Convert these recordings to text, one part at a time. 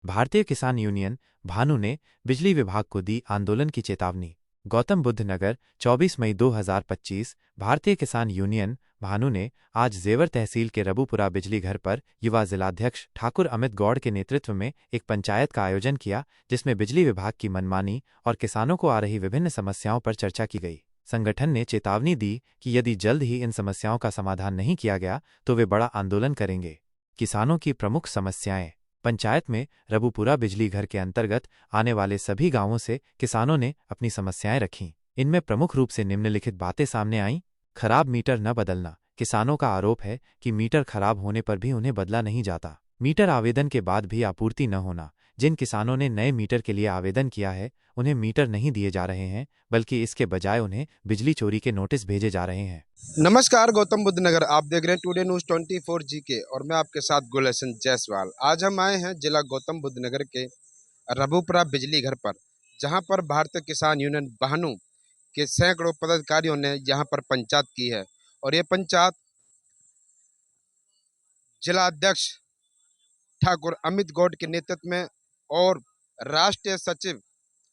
भारतीय किसान यूनियन भानु ने बिजली विभाग को दी आंदोलन की चेतावनी। गौतम बुद्ध नगर 24 मई 2025। भारतीय किसान यूनियन भानु ने आज जेवर तहसील के रबुपुरा बिजली घर पर युवा जिलाध्यक्ष ठाकुर अमित गौड़ के नेतृत्व में एक पंचायत का आयोजन किया, जिसमें बिजली विभाग की मनमानी और किसानों को आ रही विभिन्न समस्याओं पर चर्चा की गई। संगठन ने चेतावनी दी कि यदि जल्द ही इन समस्याओं का समाधान नहीं किया गया तो वे बड़ा आंदोलन करेंगे। किसानों की प्रमुख समस्याएं। पंचायत में रबुपुरा बिजली घर के अंतर्गत आने वाले सभी गांवों से किसानों ने अपनी समस्याएं रखीं। इनमें प्रमुख रूप से निम्नलिखित बातें सामने आईं। खराब मीटर न बदलना। किसानों का आरोप है कि मीटर खराब होने पर भी उन्हें बदला नहीं जाता। मीटर आवेदन के बाद भी आपूर्ति न होना। जिन किसानों ने नए मीटर के लिए आवेदन किया है उन्हें मीटर नहीं दिए जा रहे हैं, बल्कि इसके बजाय उन्हें बिजली चोरी के नोटिस भेजे जा रहे हैं। नमस्कार, गौतम बुद्ध नगर आप देख रहे हैं टुडे न्यूज़ 24 जीके और मैं आपके साथ गुलशन जायसवाल। आज हम आए हैं जिला गौतम बुद्ध नगर के रबुपुरा बिजली घर पर, जहां पर भारतीय किसान यूनियन भानु के सैकड़ों पदाधिकारियों ने यहां पर पंचायत की है। और ये पंचायत जिला अध्यक्ष ठाकुर अमित गौड़ के नेतृत्व में और राष्ट्रीय सचिव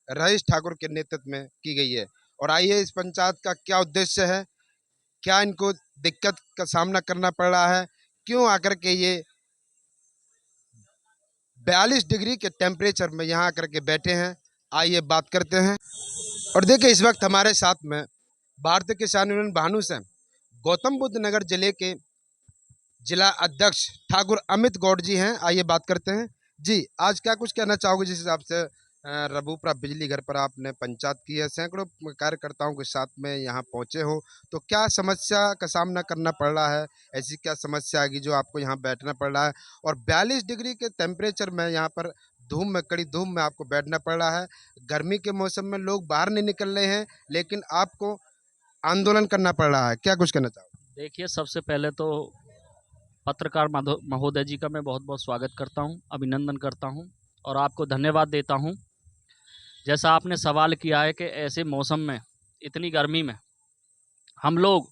रईस ठाकुर के नेतृत्व में की गई है। और आइए इस पंचायत का क्या उद्देश्य है, क्या इनको दिक्कत का सामना करना पड़ रहा है, क्यों आकर के ये 42 डिग्री के टेम्परेचर में यहाँ आकर के बैठे हैं, आइए बात करते हैं। और देखिए, इस वक्त हमारे साथ में भारतीय किसान यूनियन भानु से गौतम बुद्ध नगर जिले के जिला अध्यक्ष ठाकुर अमित गौड़ जी हैं। आइए बात करते हैं। जी, आज क्या कुछ कहना चाहोगे जिस हिसाब से रबुपुरा बिजली घर पर आपने पंचायत की है, सैकड़ों कार्यकर्ताओं के साथ में यहाँ पहुँचे हो, तो क्या समस्या का सामना करना पड़ रहा है? ऐसी क्या समस्या आएगी जो आपको यहाँ बैठना पड़ रहा है? और 42 डिग्री के टेम्परेचर में यहाँ पर धूप में, कड़ी धूप में आपको बैठना पड़ रहा है। गर्मी के मौसम में लोग बाहर नहीं निकल रहे हैं, लेकिन आपको आंदोलन करना पड़ रहा है, क्या कुछ कहना चाहोगे? देखिए, सबसे पहले तो पत्रकार महोदय जी का मैं बहुत बहुत स्वागत करता हूं, अभिनंदन करता हूं और आपको धन्यवाद देता हूं। जैसा आपने सवाल किया है कि ऐसे मौसम में, इतनी गर्मी में हम लोग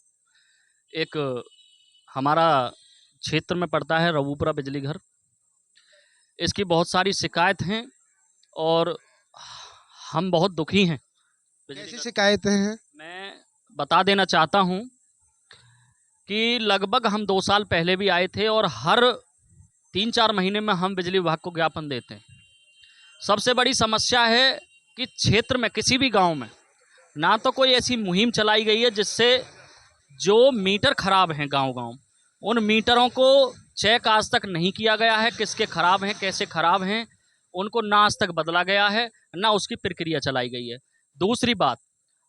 हमारा क्षेत्र में पड़ता है रबुपुरा बिजली घर, इसकी बहुत सारी शिकायत हैं और हम बहुत दुखी हैं। ऐसी शिकायतें हैं, मैं बता देना चाहता हूं कि लगभग हम 2 साल पहले भी आए थे और हर 3-4 महीने में हम बिजली विभाग को ज्ञापन देते हैं। सबसे बड़ी समस्या है कि क्षेत्र में किसी भी गांव में ना तो कोई ऐसी मुहिम चलाई गई है जिससे जो मीटर खराब हैं गांव-गांव, उन मीटरों को चेक आज तक नहीं किया गया है, किसके खराब हैं, कैसे खराब हैं, उनको ना आज तक बदला गया है, ना उसकी प्रक्रिया चलाई गई है। दूसरी बात,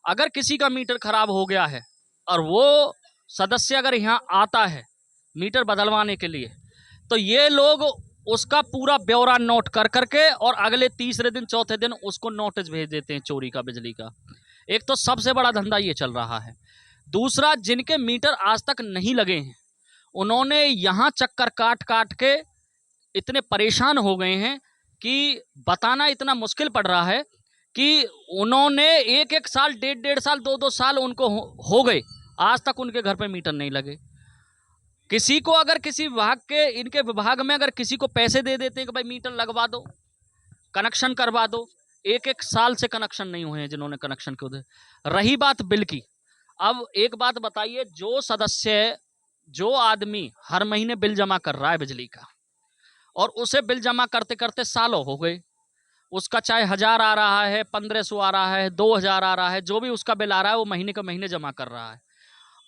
अगर किसी का मीटर खराब हो गया है और वो सदस्य अगर यहाँ आता है मीटर बदलवाने के लिए, तो ये लोग उसका पूरा ब्यौरा नोट कर करके और अगले तीसरे दिन चौथे दिन उसको नोटिस भेज देते हैं चोरी का, बिजली का। एक तो सबसे बड़ा धंधा ये चल रहा है। दूसरा, जिनके मीटर आज तक नहीं लगे हैं उन्होंने यहाँ चक्कर काट काट के इतने परेशान हो गए हैं कि बताना इतना मुश्किल पड़ रहा है कि उन्होंने 1-1 साल, 1.5 साल, 2-2 साल उनको हो गए, आज तक उनके घर पे मीटर नहीं लगे। किसी को अगर किसी विभाग के, इनके विभाग में अगर किसी को पैसे दे देते हैं कि भाई मीटर लगवा दो, कनेक्शन करवा दो, 1-1 साल से कनेक्शन नहीं हुए हैं जिन्होंने कनेक्शन को दे। रही बात बिल की, अब एक बात बताइए, जो सदस्य, जो आदमी हर महीने बिल जमा कर रहा है बिजली का और उसे बिल जमा करते करते सालों हो गए, उसका चाहे 1000 आ रहा है, 1500 आ रहा है, 2000 आ रहा है, जो भी उसका बिल आ रहा है वो महीने के महीने जमा कर रहा है,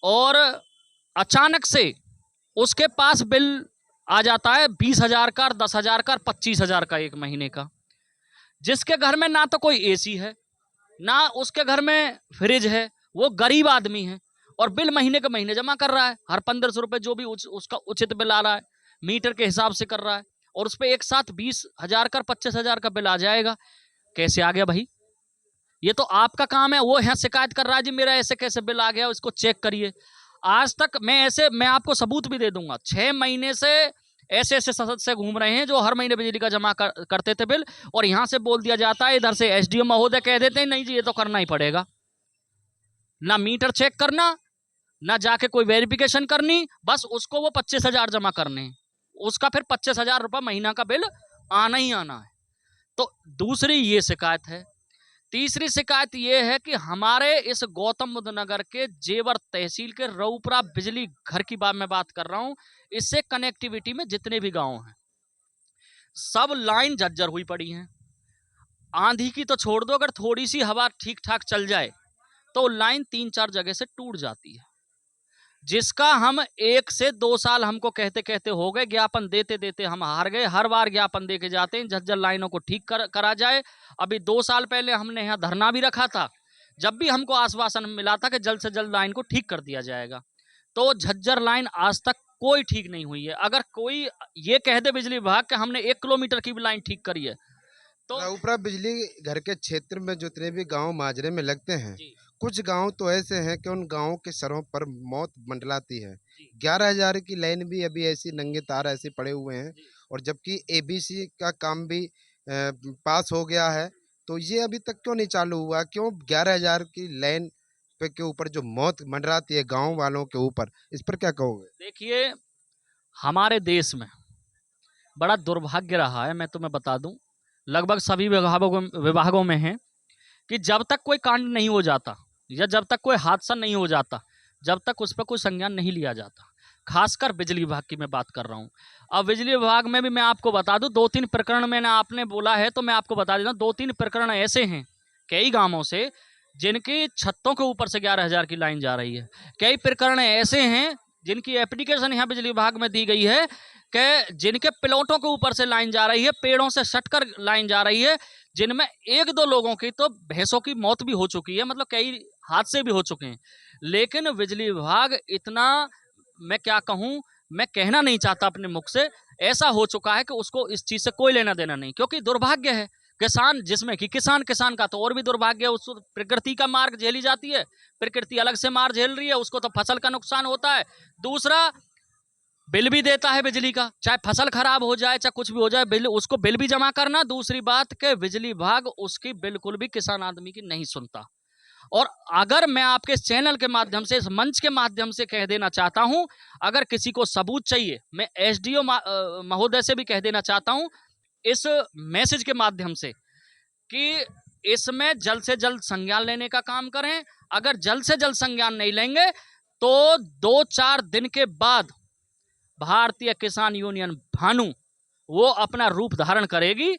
और अचानक से उसके पास बिल आ जाता है 20,000 का, 10,000 का, 25,000 का एक महीने का। जिसके घर में ना तो कोई एसी है, ना उसके घर में फ्रिज है, वो गरीब आदमी है और बिल महीने के महीने जमा कर रहा है। हर 1500 रुपये जो भी उसका उचित बिल आ रहा है मीटर के हिसाब से कर रहा है, और उस पर एक साथ 20,000 का, 25,000 का बिल आ जाएगा। कैसे आ गया भाई? ये तो आपका काम है। वो यहाँ शिकायत कर रहा है, जी मेरा ऐसे कैसे बिल आ गया, इसको चेक करिए। आज तक मैं आपको सबूत भी दे दूंगा, 6 महीने से ऐसे सदस्य घूम रहे हैं जो हर महीने बिजली का जमा करते थे बिल, और यहाँ से बोल दिया जाता है, इधर से एसडीओ महोदय कह देते हैं नहीं जी ये तो करना ही पड़ेगा। ना मीटर चेक करना, ना जाके कोई वेरिफिकेशन करनी, बस उसको वो 25,000 जमा करने हैं, उसका फिर 25,000 रुपये महीना का बिल आना ही आना है। तो दूसरी ये शिकायत है। तीसरी शिकायत ये है कि हमारे इस गौतम बुद्ध नगर के जेवर तहसील के रऊपरा बिजली घर की मैं बात कर रहा हूँ, इससे कनेक्टिविटी में जितने भी गांव हैं सब लाइन जर्जर हुई पड़ी हैं। आंधी की तो छोड़ दो, अगर थोड़ी सी हवा ठीक ठाक चल जाए तो लाइन 3-4 जगह से टूट जाती है, जिसका हम 1 से 2 साल हमको कहते कहते हो गए, ज्ञापन देते देते हम हार गए। हर बार ज्ञापन दे के जाते हैं झज्जर लाइनों को ठीक करा जाए। अभी 2 साल पहले हमने यहाँ धरना भी रखा था, जब भी हमको आश्वासन मिला था कि जल्द से जल्द लाइन को ठीक कर दिया जाएगा, तो झज्जर लाइन आज तक कोई ठीक नहीं हुई है। अगर कोई ये कह दे बिजली विभाग कि हमने 1 किलोमीटर की भी लाइन ठीक करी है, तो रऊपरा बिजली घर के क्षेत्र में जितने भी गांव माजरे में लगते हैं, कुछ गांव तो ऐसे हैं कि उन गांवों के सरों पर मौत मंडलाती है। 11,000 की लाइन भी अभी ऐसी नंगे तार ऐसे पड़े हुए हैं, और जबकि एबीसी का काम भी पास हो गया है, तो ये अभी तक क्यों नहीं चालू हुआ? क्यों 11,000 की लाइन पे के ऊपर जो मौत मंडराती है गांव वालों के ऊपर, इस पर क्या कहोगे? देखिए, हमारे देश में बड़ा दुर्भाग्य रहा है, मैं तुम्हें बता दूं, लगभग सभी विभागों में है कि जब तक कोई कांड नहीं हो जाता या जब तक कोई हादसा नहीं हो जाता, जब तक उस पर कोई संज्ञान नहीं लिया जाता। खासकर बिजली विभाग की मैं बात कर रहा हूँ। अब बिजली विभाग में भी मैं आपको बता दूं, 2-3 प्रकरण मैंने आपने बोला है तो मैं आपको बता देता हूँ। 2-3 प्रकरण ऐसे हैं कई गांवों से जिनकी छतों के ऊपर से 11,000 की लाइन जा रही है। कई प्रकरण ऐसे हैं जिनकी एप्लीकेशन यहाँ बिजली विभाग में दी गई है कि जिनके प्लॉटों के ऊपर से लाइन जा रही है, पेड़ों से सटकर लाइन जा रही है, जिनमें 1-2 लोगों की तो भैंसों की मौत भी हो चुकी है, मतलब कई हादसे भी हो चुके हैं। लेकिन बिजली विभाग इतना, मैं क्या कहूँ, मैं कहना नहीं चाहता अपने मुख से, ऐसा हो चुका है कि उसको इस चीज़ से कोई लेना देना नहीं, क्योंकि दुर्भाग्य है। किसान, जिसमें कि किसान का तो और भी दुर्भाग्य है, उस प्रकृति का मार झेली जाती है, प्रकृति अलग से मार झेल रही है, उसको तो फसल का नुकसान होता है। दूसरा, बिल भी देता है बिजली का, चाहे फसल खराब हो जाए चाहे कुछ भी हो जाए, बिल, उसको बिल भी जमा करना। दूसरी बात कि बिजली विभाग उसकी बिल्कुल भी किसान आदमी की नहीं सुनता। और अगर मैं आपके इस चैनल के माध्यम से, इस मंच के माध्यम से कह देना चाहता हूं, अगर किसी को सबूत चाहिए, मैं एसडीओ महोदय से भी कह देना चाहता हूं इस मैसेज के माध्यम से कि इसमें जल्द से जल्द संज्ञान लेने का काम करें। अगर जल्द से जल्द संज्ञान नहीं लेंगे तो 2-4 दिन के बाद भारतीय किसान यूनियन भानु वो अपना रूप धारण करेगी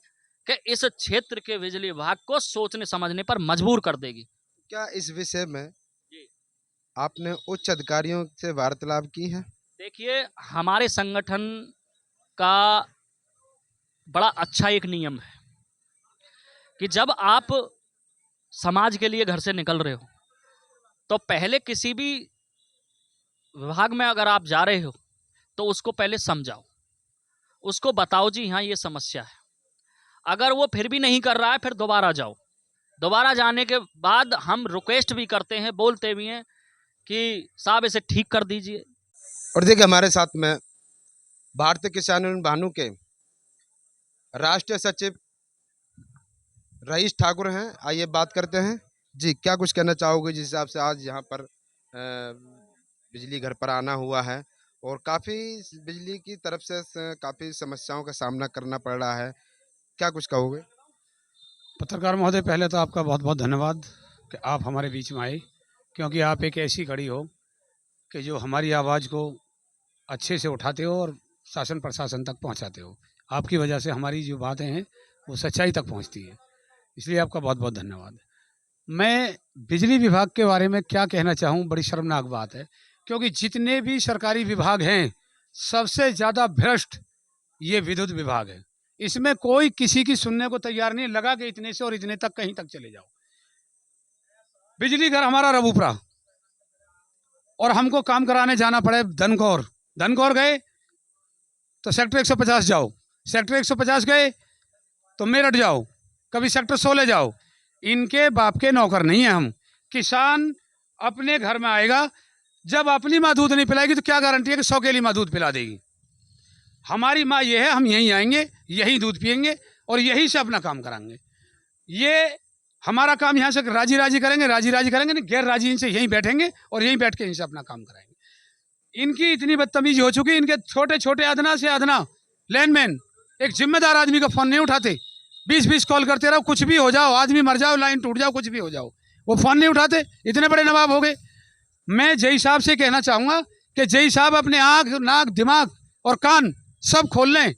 कि इस क्षेत्र के बिजली विभाग को सोचने समझने पर मजबूर कर देगी। क्या इस विषय में आपने उच्च अधिकारियों से वार्तालाप की है? देखिए, हमारे संगठन का बड़ा अच्छा एक नियम है कि जब आप समाज के लिए घर से निकल रहे हो तो पहले किसी भी विभाग में अगर आप जा रहे हो तो उसको पहले समझाओ, उसको बताओ जी हाँ ये समस्या है। अगर वो फिर भी नहीं कर रहा है, फिर दोबारा जाओ। दोबारा जाने के बाद हम रिक्वेस्ट भी करते हैं, बोलते भी हैं कि साहब इसे ठीक कर दीजिए। और देखिए, हमारे साथ में भारतीय किसान यूनियन भानु के राष्ट्रीय सचिव रईस ठाकुर हैं। आइए बात करते हैं। जी, क्या कुछ कहना चाहोगे जिस हिसाब से आज यहाँ पर बिजली घर पर आना हुआ है और काफ़ी बिजली की तरफ से काफ़ी समस्याओं का सामना करना पड़ रहा है, क्या कुछ कहोगे? पत्रकार महोदय, पहले तो आपका बहुत बहुत धन्यवाद कि आप हमारे बीच में आए, क्योंकि आप एक ऐसी कड़ी हो कि जो हमारी आवाज़ को अच्छे से उठाते हो और शासन प्रशासन तक पहुंचाते हो। आपकी वजह से हमारी जो बातें हैं वो सच्चाई तक पहुंचती है, इसलिए आपका बहुत बहुत धन्यवाद। मैं बिजली विभाग के बारे में क्या कहना चाहूँ, बड़ी शर्मनाक बात है, क्योंकि जितने भी सरकारी विभाग हैं सबसे ज़्यादा भ्रष्ट ये विद्युत विभाग है। इसमें कोई किसी की सुनने को तैयार नहीं, लगा कि इतने से और इतने तक कहीं तक चले जाओ। बिजली घर हमारा रबूपरा, और हमको काम कराने जाना पड़े धनकौर गए तो सेक्टर 150 जाओ, सेक्टर 150 गए तो मेरठ जाओ, कभी सेक्टर 16 जाओ। इनके बाप के नौकर नहीं है हम। किसान अपने घर में आएगा, जब अपनी माँ दूध नहीं पिलाएगी तो क्या गारंटी है कि 100 केली माँ दूध पिला देगी? हमारी माँ ये है, हम यहीं आएंगे, यहीं दूध पियेंगे और यहीं से अपना काम कराएंगे। ये हमारा काम यहाँ से राजी राजी करेंगे नहीं, गैर राजी इनसे यहीं बैठेंगे और यहीं बैठ के इनसे अपना काम कराएंगे। इनकी इतनी बदतमीजी हो चुकी, इनके छोटे छोटे अदना से अदना लैंडमैन एक जिम्मेदार आदमी का फ़ोन नहीं उठाते, 20-20 कॉल करते रहो, कुछ भी हो जाओ, आदमी मर जाओ, लाइन टूट जाओ, कुछ भी हो जाओ, वो फ़ोन नहीं उठाते। इतने बड़े नवाब हो गए। मैं जय साहब से कहना चाहूँगा कि जय साहब अपने आँख, नाक, दिमाग और कान सब खोल लें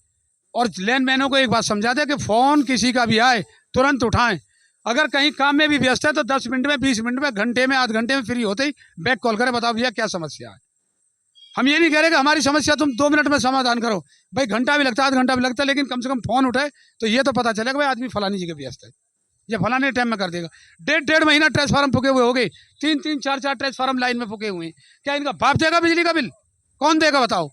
और लैंडमैनों को एक बात समझा दें कि फ़ोन किसी का भी आए तुरंत उठाएं। अगर कहीं काम में भी व्यस्त है तो 10 मिनट में, 20 मिनट में, घंटे में, आध घंटे में फ्री होते ही बैक कॉल करें, बताओ भैया क्या समस्या है। हम ये नहीं कह रहे कि हमारी समस्या तुम 2 मिनट में समाधान करो, भाई घंटा भी लगता है, आध घंटा भी लगता है, लेकिन कम से कम फ़ोन उठाए तो ये तो पता चलेगा भाई आदमी फलानी जगह व्यस्त है, ये फलाने टाइम में कर देगा। 1.5 महीना ट्रांसफार्मर फूके हुए हो गए, 3-3, 4-4 ट्रांसफार्मर लाइन में फूके हुए हैं। क्या इनका बाप देगा बिजली का बिल? कौन देगा बताओ?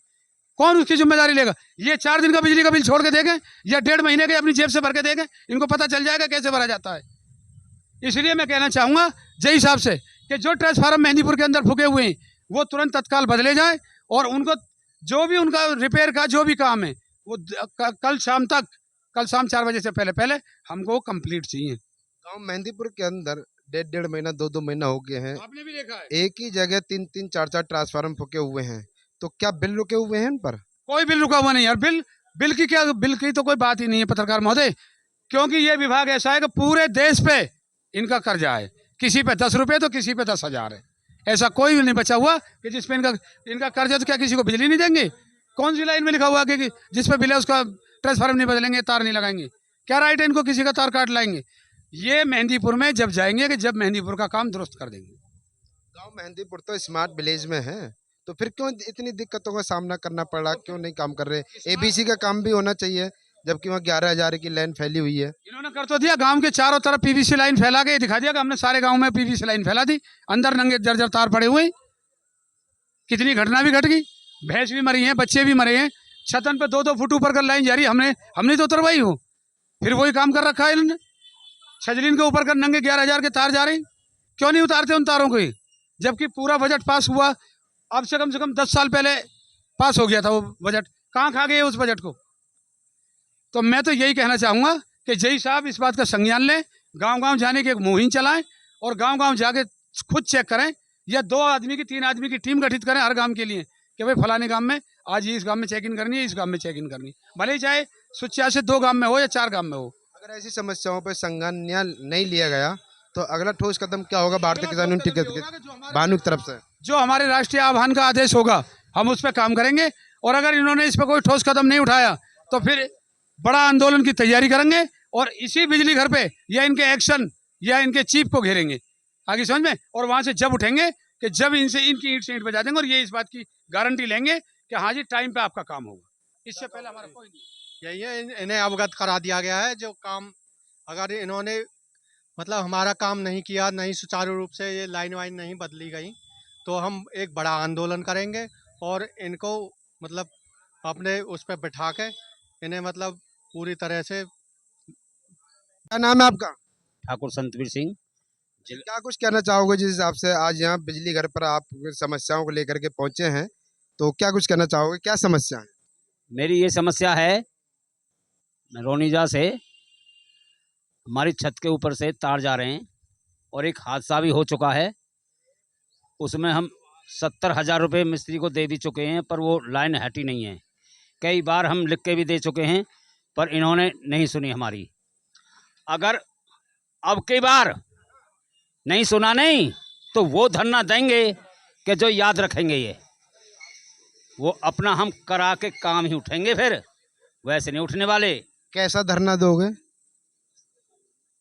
कौन उसकी जिम्मेदारी लेगा? ये 4 दिन का बिजली का बिल छोड़ के देखें या 1.5 महीने के अपनी जेब से भर के देखें, इनको पता चल जाएगा कैसे भरा जाता है। इसलिए मैं कहना चाहूँगा जय साहब से कि जो ट्रांसफार्मर मेहंदीपुर के अंदर फूके हुए हैं वो तुरंत तत्काल बदले जाए और उनको जो भी उनका रिपेयर का जो भी काम है वो कल शाम 4 बजे से पहले पहले हमको कंप्लीट चाहिए। गांव मेहंदीपुर के अंदर 1.5 महीना 2-2 महीना हो गए हैं, आपने भी देखा है एक ही जगह 3-3, 4-4 ट्रांसफार्मर फूके हुए हैं, तो क्या बिल रुके हुए हैं इन पर? कोई बिल रुका हुआ नहीं यार। बिल की तो कोई बात ही नहीं है पत्रकार महोदय, क्योंकि ये विभाग ऐसा है कि पूरे देश पे इनका कर्जा है, किसी पे 10 रुपये तो किसी पे 10,000 है। ऐसा कोई भी नहीं बचा हुआ कि जिसपे इनका कर्जा। तो क्या किसी को बिजली नहीं देंगे? कौन सी लाइन में लिखा हुआ है कि जिस पे बिल है उसका ट्रांसफार्मर नहीं बदलेंगे, तार नहीं लगाएंगे? क्या राइट है इनको किसी का तार काट लाएंगे? ये मेहंदीपुर में जब जाएंगे कि जब मेहंदीपुर का काम दुरुस्त कर देंगे। गांव मेहंदीपुर तो स्मार्ट विलेज में है, तो फिर क्यों इतनी दिक्कतों का सामना करना पड़ रहा? क्यों नहीं काम कर रहे? एबीसी का काम भी होना चाहिए, जबकि वहाँ 11,000 की लाइन फैली हुई है। इन्होंने कर तो दिया, गांव के चारों तरफ पीवीसी लाइन फैला के दिखा दिया कि हमने सारे गांव में पीवीसी लाइन फैला दी, अंदर नंगे जर्जर तार पड़े हुए। कितनी घटना भी घट गई, भैंस भी मरी हैं, बच्चे भी मरे हैं। छतन पे 2-2 फुट ऊपर कर लाइन जा रही, हमने तो उतरवाई हो, फिर वही काम कर रखा है इन्होंने। छजलीन के ऊपर कर नंगे 11,000 के तार जा रहे हैं। क्यों नहीं उतारते उन तारों को? जबकि पूरा बजट पास हुआ, अब से कम 10 साल पहले पास हो गया था वो बजट। कहाँ खा गए उस बजट को? तो मैं तो यही कहना चाहूँगा कि जय साहब इस बात का संज्ञान लें, गांव-गांव जाने की एक मुहिम चलाएं और गांव-गांव जाके खुद चेक करें, या 2 आदमी की 3 आदमी की टीम गठित करें हर गांव के लिए कि भाई फलाने गांव में आज ये इस गांव में चेक इन करनी है, इस गांव में चेक इन करनी है। भले ही चाहे सुच्चा से 2 गांव में हो या 4 गांव में हो। अगर ऐसी समस्याओं पर संज्ञान नहीं लिया गया तो अगला ठोस कदम क्या होगा भारतीय किसान यूनियन टिकट के भानु की तरफ से? जो हमारे राष्ट्रीय आह्वान का आदेश होगा हम उस पर काम करेंगे, और अगर इन्होंने इस पर कोई ठोस कदम नहीं उठाया तो फिर बड़ा आंदोलन की तैयारी करेंगे और इसी बिजली घर पे या इनके एक्शन या इनके चीफ को घेरेंगे, आगे समझ में। और वहां से जब उठेंगे कि जब इनसे इनकी ईंट से ईंट बजा देंगे और ये इस बात की गारंटी लेंगे कि हाँ जी टाइम पे आपका काम होगा। इससे पहले हमारा कोई नहीं। यही है, इन्हें अवगत करा दिया गया है। जो काम अगर इन्होंने मतलब हमारा काम नहीं किया, नहीं सुचारू रूप से ये लाइन वाइन नहीं बदली गई, तो हम एक बड़ा आंदोलन करेंगे और इनको मतलब अपने उस पर बिठा के इन्हें मतलब पूरी तरह से। क्या नाम है आपका? ठाकुर संतवीर सिंह। क्या कुछ कहना चाहोगे जिस हिसाब से आज यहाँ बिजली घर पर आप समस्याओं को लेकर के पहुंचे हैं, तो क्या कुछ कहना चाहोगे? क्या समस्या है? मेरी ये समस्या है, मैं रोनीजा से, हमारी छत के ऊपर से तार जा रहे हैं और एक हादसा भी हो चुका है। उसमें हम 70,000 रुपये मिस्त्री को दे भी चुके हैं, पर वो लाइन हटी नहीं है। कई बार हम लिख के भी दे चुके हैं पर इन्होंने नहीं सुनी हमारी। अगर अब की बार नहीं सुना नहीं तो वो धरना देंगे कि जो याद रखेंगे, ये वो अपना हम करा के काम ही उठेंगे, फिर वैसे नहीं उठने वाले। कैसा धरना दोगे?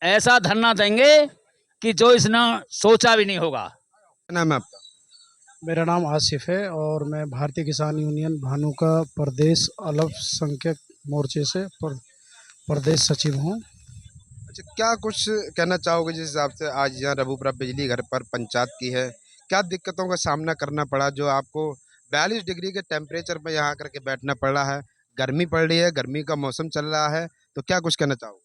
ऐसा धरना देंगे कि जो इसने सोचा भी नहीं होगा। क्या नाम है आपका? मेरा नाम आसिफ है और मैं भारतीय किसान यूनियन भानु का प्रदेश अल्पसंख्यक मोर्चे से प्रदेश सचिव हूँ। अच्छा, क्या कुछ कहना चाहोगे जिस हिसाब से आज यहाँ रबूपुरा बिजली घर पर पंचायत की है? क्या दिक्कतों का सामना करना पड़ा जो आपको 42 डिग्री के टेम्परेचर पर यहाँ आकर के बैठना पड़ रहा है? गर्मी पड़ रही है, गर्मी का मौसम चल रहा है, तो क्या कुछ कहना चाहोगे?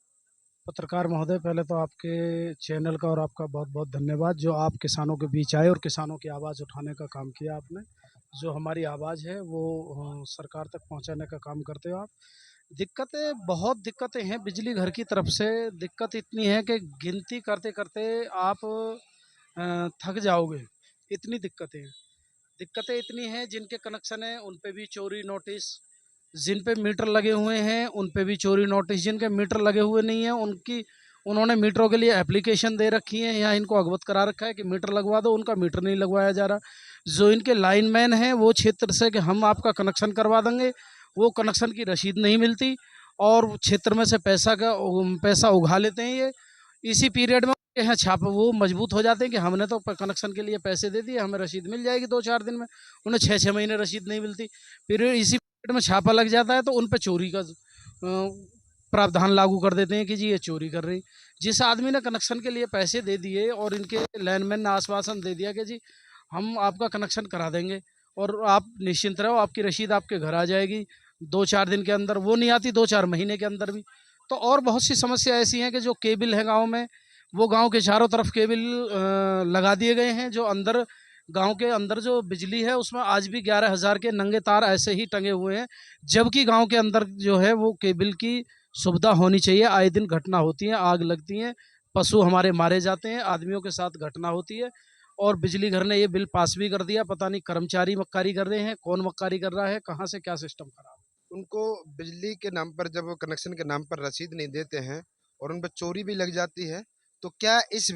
पत्रकार महोदय, पहले तो आपके चैनल का और आपका बहुत बहुत धन्यवाद जो आप किसानों के बीच आए और किसानों की आवाज़ उठाने का काम किया आपने। जो हमारी आवाज़ है वो सरकार तक पहुंचाने का काम करते हो आप। बहुत दिक्कतें हैं बिजली घर की तरफ से। दिक्कत इतनी है कि गिनती करते करते आप थक जाओगे, इतनी दिक्कतें हैं। दिक्कतें इतनी हैं, जिनके कनेक्शन हैं उन पे भी चोरी नोटिस, जिन पे मीटर लगे हुए हैं उन पे भी चोरी नोटिस, जिनके मीटर लगे हुए नहीं हैं उन्होंने मीटरों के लिए एप्लीकेशन दे रखी है या इनको अवगत करा रखा है कि मीटर लगवा दो, उनका मीटर नहीं लगवाया जा रहा। जो इनके लाइनमैन हैं वो क्षेत्र से कि हम आपका कनेक्शन करवा देंगे, वो कनेक्शन की रसीद नहीं मिलती और क्षेत्र में से पैसा उघा लेते हैं ये। इसी पीरियड में यहाँ छाप वो मजबूत हो जाते हैं कि हमने तो कनेक्शन के लिए पैसे दे दिए, हमें रसीद मिल जाएगी 2-4 दिन में। उन्हें 6-6 महीने रसीद नहीं मिलती। फिर इसी पीरियड में छापा लग जाता है तो उन पर चोरी का प्रावधान लागू कर देते हैं कि जी ये चोरी कर रही। जिस आदमी ने कनेक्शन के लिए पैसे दे दिए और इनके लाइनमैन ने आश्वासन दे दिया कि जी हम आपका कनेक्शन करा देंगे और आप निश्चिंत रहो, आपकी रसीद आपके घर आ जाएगी 2-4 दिन के अंदर, वो नहीं आती 2-4 महीने के अंदर भी। तो और बहुत सी समस्या ऐसी हैं कि जो केबल है गाँव में, वो गाँव के चारों तरफ केबल लगा दिए गए हैं। जो अंदर गाँव के अंदर जो बिजली है उसमें आज भी 11,000 के नंगे तार ऐसे ही टंगे हुए हैं, जबकि गाँव के अंदर जो है वो केबल की सुविधा होनी चाहिए। आए दिन घटना होती है, आग लगती है, पशु हमारे मारे जाते हैं, आदमियों के साथ घटना होती है। और बिजली घर ने ये बिल पास भी कर दिया, पता नहीं कर्मचारी मक्कारी कर रहे हैं, कौन मक्कारी कर रहा है, कहाँ से क्या सिस्टम खराब है। उनको बिजली के नाम पर जब वो कनेक्शन के नाम पर रसीद नहीं देते हैं और उन पर चोरी भी लग जाती है, तो क्या इस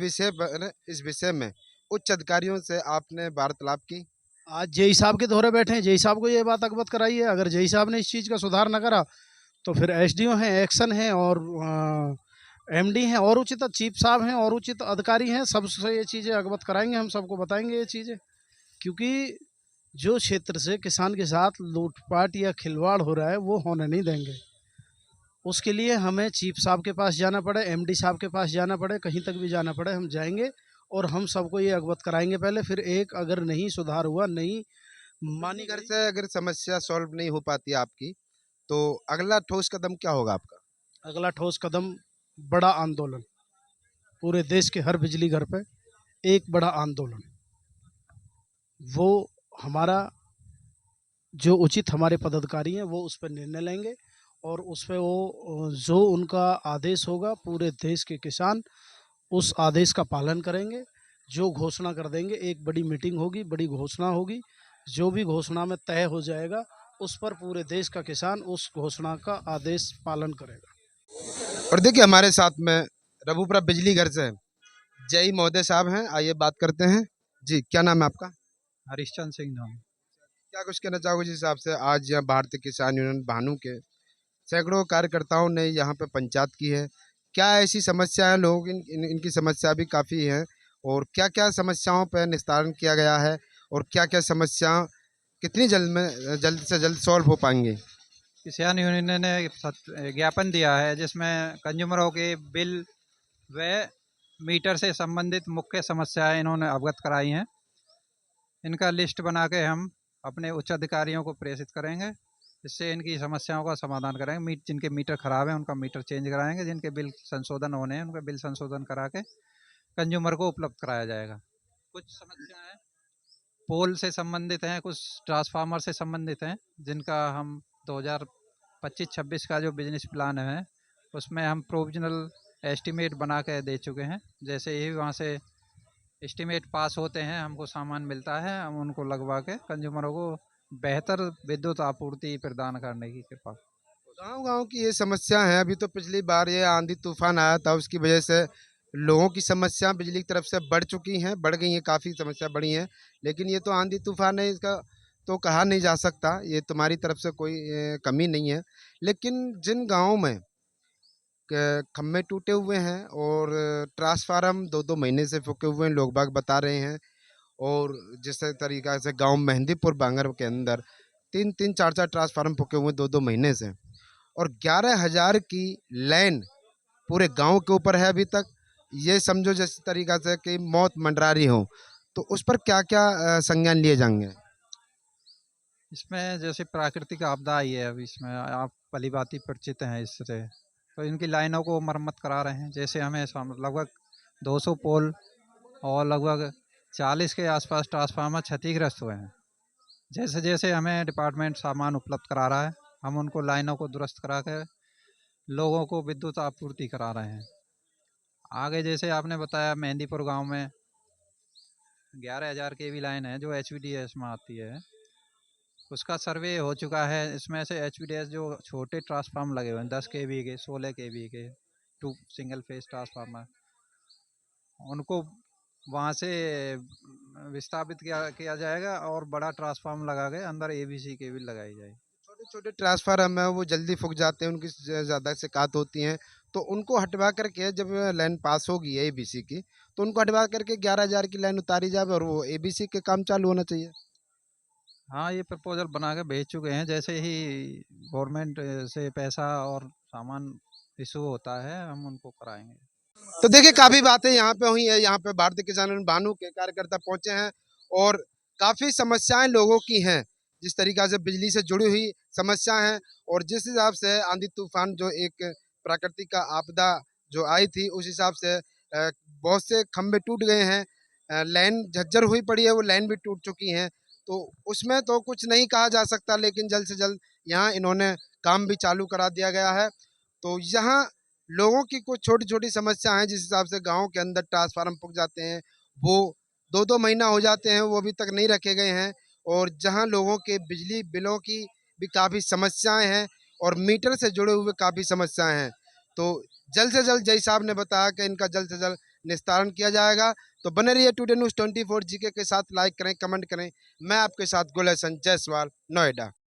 विषय में उच्च अधिकारियों से आपने वार्तालाप की? आज जेई साहब के दौरे बैठे हैं, जेई साहब को ये बात अवगत कराई है। अगर जेई साहब ने इस चीज़ का सुधार न करा तो फिर एसडीओ हैं, एक्शन है और एमडी हैं और उचित चीफ साहब हैं और उचित अधिकारी हैं, सबसे ये चीज़ें अवगत कराएंगे, हम सबको बताएंगे ये चीज़ें। क्योंकि जो क्षेत्र से किसान के साथ लूटपाट या खिलवाड़ हो रहा है वो होने नहीं देंगे। उसके लिए हमें चीफ साहब के पास जाना पड़े, एमडी साहब के पास जाना पड़े, कहीं तक भी जाना पड़े, हम जाएंगे और हम सबको ये अवगत कराएंगे पहले। फिर एक अगर नहीं सुधार हुआ, नहीं मानी घर गई, से अगर समस्या सॉल्व नहीं हो पाती आपकी, तो अगला ठोस कदम क्या होगा आपका? अगला ठोस कदम बड़ा आंदोलन, पूरे देश के हर बिजली घर पे एक बड़ा आंदोलन। वो हमारा जो उचित हमारे पदाधिकारी हैं वो उस पर निर्णय लेंगे और उस पर वो जो उनका आदेश होगा, पूरे देश के किसान उस आदेश का पालन करेंगे। जो घोषणा कर देंगे, एक बड़ी मीटिंग होगी, बड़ी घोषणा होगी, जो भी घोषणा में तय हो जाएगा उस पर पूरे देश का किसान उस घोषणा का आदेश पालन करेगा। और देखिए हमारे साथ में रघुपुरा बिजली घर से जय महोदय साहब हैं, आइए बात करते हैं। जी, क्या नाम है आपका? हरिश्चंद्र सिंह नाम। क्या कुछ कहना चाहोगे जिस हिसाब से आज यहाँ भारतीय किसान यूनियन भानु के सैकड़ों कार्यकर्ताओं ने यहाँ पे पंचायत की है? क्या ऐसी समस्या है, लोग इनकी समस्या भी काफ़ी है, और क्या क्या समस्याओं पर निस्तारण किया गया है और क्या क्या समस्या कितनी जल्द से जल्द सॉल्व हो पाएंगी? किसान यूनियन ने ज्ञापन दिया है जिसमें कंज्यूमरों के बिल व मीटर से संबंधित मुख्य समस्याएं इन्होंने अवगत कराई हैं। इनका लिस्ट बना के हम अपने उच्च अधिकारियों को प्रेषित करेंगे, इससे इनकी समस्याओं का समाधान करेंगे। जिनके मीटर ख़राब हैं उनका मीटर चेंज कराएंगे, जिनके बिल संशोधन होने हैं उनका बिल संशोधन करा के कंज्यूमर को उपलब्ध कराया जाएगा। कुछ समस्याएं पोल से संबंधित हैं, कुछ ट्रांसफार्मर से संबंधित हैं, जिनका हम 2025-26 का जो बिजनेस प्लान है उसमें हम प्रोविजनल एस्टीमेट बना के दे चुके हैं। जैसे ही वहाँ से एस्टीमेट पास होते हैं हमको सामान मिलता है, हम उनको लगवा के कंज्यूमरों को बेहतर विद्युत आपूर्ति प्रदान करने की कृपा। गांव-गांव की ये समस्या है। अभी तो पिछली बार ये आंधी तूफान आया था, उसकी वजह से लोगों की समस्या बिजली की तरफ से बढ़ चुकी हैं, बढ़ गई हैं, काफ़ी समस्या बढ़ी हैं। लेकिन ये तो आंधी तूफान है, इसका तो कहा नहीं जा सकता, ये तुम्हारी तरफ से कोई कमी नहीं है। लेकिन जिन गाँव में खम्भे टूटे हुए हैं और ट्रांसफार्मर 2-2 महीने से फूके हुए हैं, लोग बाग बता रहे हैं, और जिस तरीक़ा से गाँव मेहंदीपुर बांगर के अंदर 3-3 4-4 ट्रांसफार्मर फूके हुए हैं 2-2 महीने से, और 11,000 की लाइन पूरे गांव के ऊपर है अभी तक। ये समझो जिस तरीक़ा से कि मौत मंडरा रही हो, तो उस पर क्या-क्या संज्ञान लिए जाएंगे? इसमें जैसे प्राकृतिक आपदा आई है, अभी इसमें आप भली-भांति परिचित हैं इससे, तो इनकी लाइनों को मरम्मत करा रहे हैं। जैसे हमें लगभग 200 पोल और लगभग 40 के आसपास ट्रांसफार्मर क्षतिग्रस्त हुए हैं। जैसे जैसे हमें डिपार्टमेंट सामान उपलब्ध करा रहा है, हम उनको लाइनों को दुरुस्त करा के लोगों को विद्युत आपूर्ति करा रहे हैं। आगे जैसे आपने बताया मेहंदीपुर गांव में 11,000 केवी लाइन है जो HVDS में आती है, उसका सर्वे हो चुका है। इसमें से HPDS जो छोटे ट्रांसफार्म लगे हुए हैं 10 kV के 16 kV के 2 सिंगल फेज ट्रांसफार्मर, उनको वहाँ से विस्थापित किया जाएगा और बड़ा ट्रांसफार्म लगा के अंदर ABC केबल लगाई जाएगी। छोटे छोटे ट्रांसफार्मर है वो जल्दी फूक जाते हैं, उनकी ज़्यादा शिकायत होती हैं, तो उनको हटवा करके जब लाइन पास होगी ABC की, तो उनको हटवा करके 11,000 की लाइन उतारी जाए और वो ABC के काम चालू होना चाहिए। हाँ, ये प्रपोजल बना के भेज चुके हैं। जैसे ही गवर्नमेंट से पैसा और सामान इशू होता है हम उनको कराएंगे। तो देखिए काफ़ी बातें यहाँ पे हुई है। यहाँ पे भारतीय किसान यूनियन भानु के कार्यकर्ता पहुंचे हैं और काफ़ी समस्याएं लोगों की हैं, जिस तरीक़ा से बिजली से जुड़ी हुई समस्या हैं और जिस हिसाब से आंधी तूफान जो एक प्राकृतिक का आपदा जो आई थी उस हिसाब से बहुत से खंभे टूट गए हैं, लाइन झज्जर हुई पड़ी है, वो लाइन भी टूट चुकी हैं, तो उसमें तो कुछ नहीं कहा जा सकता, लेकिन जल्द से जल्द यहाँ इन्होंने काम भी चालू करा दिया गया है। तो यहाँ लोगों की कुछ छोटी-छोटी समस्या हैं, जिस हिसाब से गाँव के अंदर ट्रांसफार्मर फूक जाते हैं, वो 2-2 महीना हो जाते हैं, वो अभी तक नहीं रखे गए हैं और जहाँ लोगों के बिजली बिलों की भी काफ़ी समस्याएँ हैं और मीटर से जुड़े हुए काफ़ी समस्याएँ हैं। तो जल्द से जल्द जय साहब ने बताया कि इनका जल्द से जल्द निस्तारण किया जाएगा। तो बने रहिए टुडे न्यूज़ 24 जीके के साथ, लाइक करें, कमेंट करें। मैं आपके साथ गुलशन जायसवाल, नोएडा।